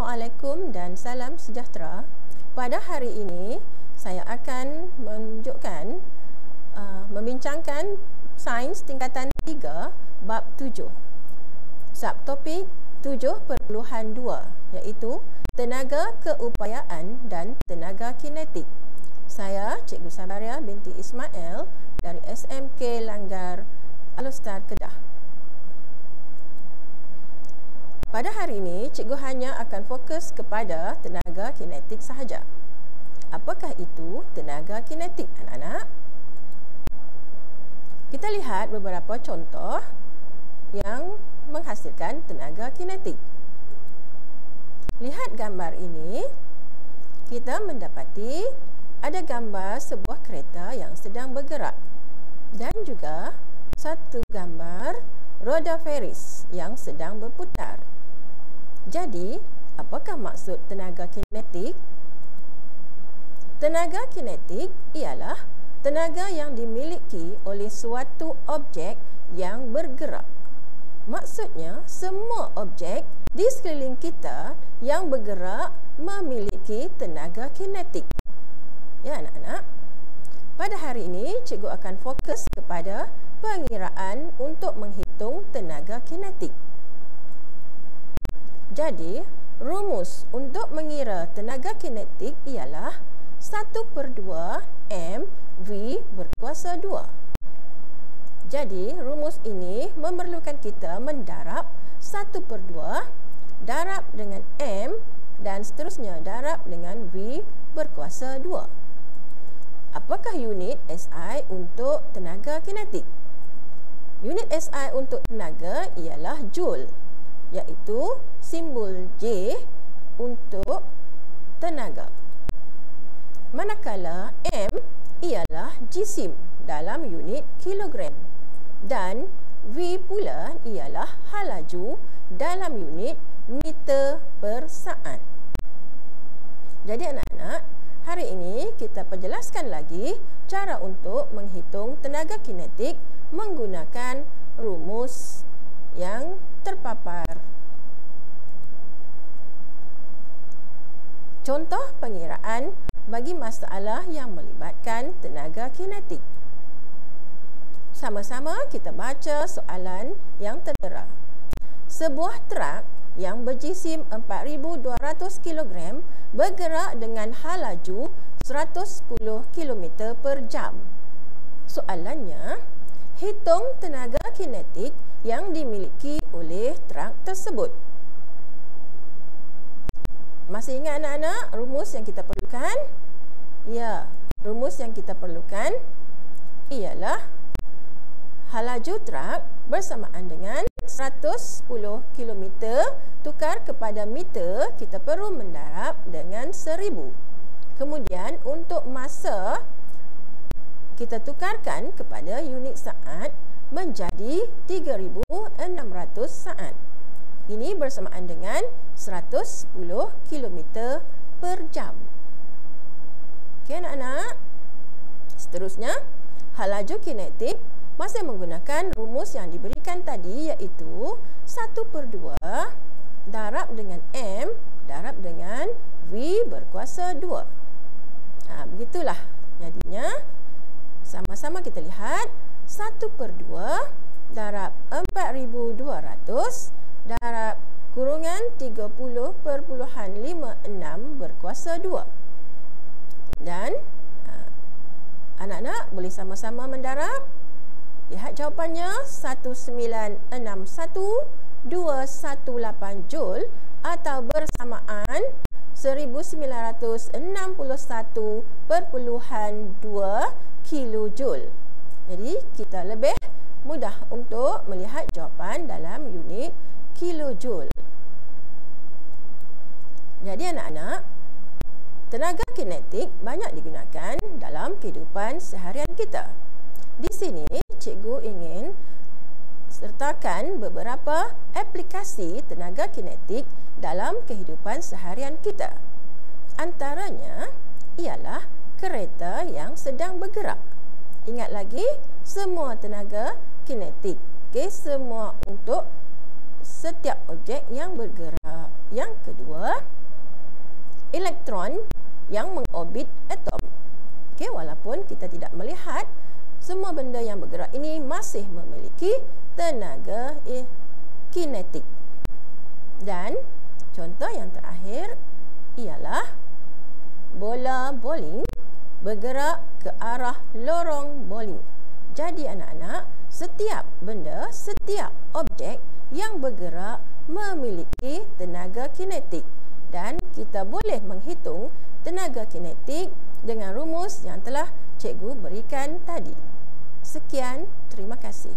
Assalamualaikum dan salam sejahtera. Pada hari ini, saya akan membincangkan sains tingkatan 3 bab 7. Subtopik 7.2 iaitu tenaga keupayaan dan tenaga kinetik. Saya Cikgu Sabaria binti Ismail dari SMK Langgar Al-Ustaz Kedah. Pada hari ini, cikgu hanya akan fokus kepada tenaga kinetik sahaja. Apakah itu tenaga kinetik, anak-anak? Kita lihat beberapa contoh yang menghasilkan tenaga kinetik. Lihat gambar ini, kita mendapati ada gambar sebuah kereta yang sedang bergerak dan juga satu gambar roda Ferris yang sedang berputar. Jadi, apakah maksud tenaga kinetik? Tenaga kinetik ialah tenaga yang dimiliki oleh suatu objek yang bergerak. Maksudnya, semua objek di sekeliling kita yang bergerak memiliki tenaga kinetik. Ya, anak-anak. Pada hari ini, cikgu akan fokus kepada pengiraan untuk menghitung tenaga kinetik. Jadi, rumus untuk mengira tenaga kinetik ialah 1/2 mv berkuasa 2. Jadi, rumus ini memerlukan kita mendarab 1/2 darab dengan m dan seterusnya darab dengan v berkuasa 2. Apakah unit SI untuk tenaga kinetik? Unit SI untuk tenaga ialah joule, iaitu simbol J untuk tenaga. Manakala M ialah jisim dalam unit kilogram dan V pula ialah halaju dalam unit meter per saat. Jadi anak-anak, hari ini kita perjelaskan lagi cara untuk menghitung tenaga kinetik menggunakan rumus yang terpapar. Contoh pengiraan bagi masalah yang melibatkan tenaga kinetik. Sama-sama kita baca soalan yang tertera. Sebuah truk yang berjisim 4,200 kg bergerak dengan halaju 110 km per jam. Soalannya, hitung tenaga kinetik yang dimiliki oleh truk tersebut. Masih ingat anak-anak rumus yang kita perlukan? Ya, rumus yang kita perlukan ialah halaju truk bersamaan dengan 110 km tukar kepada meter, kita perlu mendarab dengan 1000. Kemudian untuk masa, kita tukarkan kepada unit saat menjadi 3,600 saat. Ini bersamaan dengan 110 km per jam. Okey anak-anak. Seterusnya, halaju kinetik masih menggunakan rumus yang diberikan tadi, iaitu 1/2 darab dengan M darab dengan V berkuasa 2. Begitulah jadinya. Sama-sama kita lihat 1/2 darab 4,200 darab kurungan 30.56 berkuasa 2. Dan anak-anak boleh sama-sama mendarab. Lihat jawapannya, 1961,218 joule atau bersamaan 1961.2 kilojoule. Jadi kita lebih mudah untuk melihat jawapan dalam unit kilojoule. Jadi anak-anak, tenaga kinetik banyak digunakan dalam kehidupan seharian kita. Di sini cikgu ingin sertakan beberapa aplikasi tenaga kinetik dalam kehidupan seharian kita. Antaranya ialah kereta yang sedang bergerak. Ingat lagi, semua tenaga kinetik. Okey, semua untuk setiap objek yang bergerak. Yang kedua, elektron yang mengorbit atom. Okey, walaupun kita tidak melihat, semua benda yang bergerak ini masih memiliki tenaga kinetik. Dan contoh yang terakhir ialah bola bowling bergerak ke arah lorong bowling. Jadi anak-anak, setiap benda, setiap objek yang bergerak memiliki tenaga kinetik. Dan kita boleh menghitung tenaga kinetik dengan rumus yang telah cikgu berikan tadi. Sekian, terima kasih.